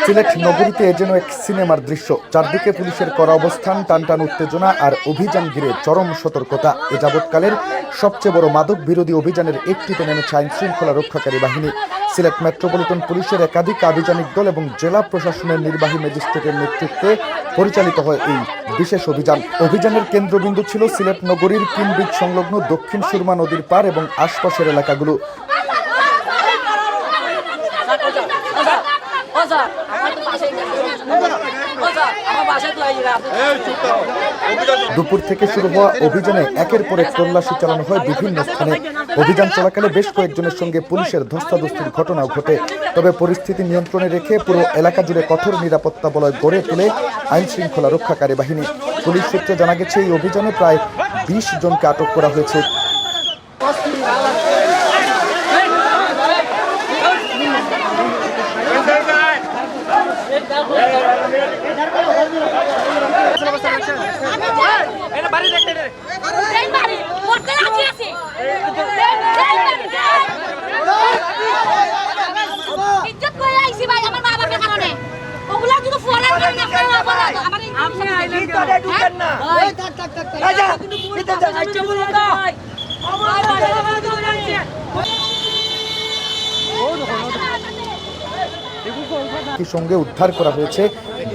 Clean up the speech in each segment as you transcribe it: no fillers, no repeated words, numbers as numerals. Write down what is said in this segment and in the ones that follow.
সিলেট নগরীতে যেন এক সিনেমার দৃশ্য। চারদিকে পুলিশের কড়া অবস্থান, টানটান উত্তেজনা আর অভিযান ঘিরে চরম সতর্কতা। এ যাবৎকালের সবচেয়ে বড় মাদক বিরোধী অভিযানের একটিতে নেমেছে আইন শৃঙ্খলা রক্ষাকারী বাহিনী। সিলেট মেট্রোপলিটন পুলিশের একাধিক আভিযানিক দল এবং জেলা প্রশাসনের নির্বাহী ম্যাজিস্ট্রেটের নেতৃত্বে পরিচালিত হয় এই বিশেষ অভিযান। অভিযানের কেন্দ্রবিন্দু ছিল সিলেট নগরীর কিনব্রিজ সংলগ্ন দক্ষিণ সুরমা নদীর পার এবং আশপাশের এলাকাগুলো। দুপুর থেকে শুরু হওয়া অভিযানে একের পর এক তল্লাশি চালানো হয় বিভিন্ন স্থানে। অভিযান চলাকালে বেশ কয়েকজনের সঙ্গে পুলিশের ধস্তাধস্তির ঘটনাও ঘটে। তবে পরিস্থিতি নিয়ন্ত্রণে রেখে পুরো এলাকা জুড়ে কঠোর নিরাপত্তা বলয় গড়ে তোলে আইন শৃঙ্খলা রক্ষাকারী বাহিনী। পুলিশ সূত্রে জানা গেছে, এই অভিযানে প্রায় 20 জনকে আটক করা হয়েছে। একই সঙ্গে উদ্ধার করা হয়েছে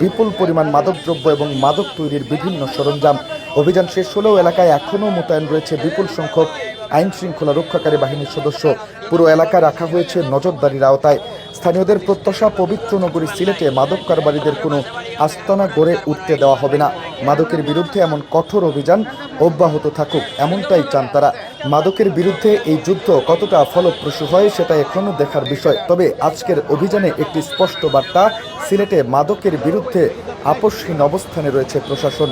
বিপুল পরিমাণ মাদকদ্রব্য এবং মাদক তৈরির বিভিন্ন সরঞ্জাম। অভিযান শেষ হলেও এলাকায় এখনও মোতায়েন রয়েছে বিপুল সংখ্যক আইন শৃঙ্খলা রক্ষাকারী বাহিনীর সদস্য। পুরো এলাকা রাখা হয়েছে নজরদারির আওতায়। স্থানীয়দের প্রত্যাশা, পবিত্র নগরী সিলেটে মাদক কারবারিদের কোনো আস্তানা গড়ে উঠতে দেওয়া হবে না। মাদকের বিরুদ্ধে এমন কঠোর অভিযান অব্যাহত থাকুক, এমনটাই চান তারা। মাদকের বিরুদ্ধে এই যুদ্ধ কতটা ফলপ্রসূ হয় সেটা এখনও দেখার বিষয়। তবে আজকের অভিযানে একটি স্পষ্ট বার্তা, সিলেটে মাদকের বিরুদ্ধে আপোষহীন অবস্থানে রয়েছে প্রশাসন।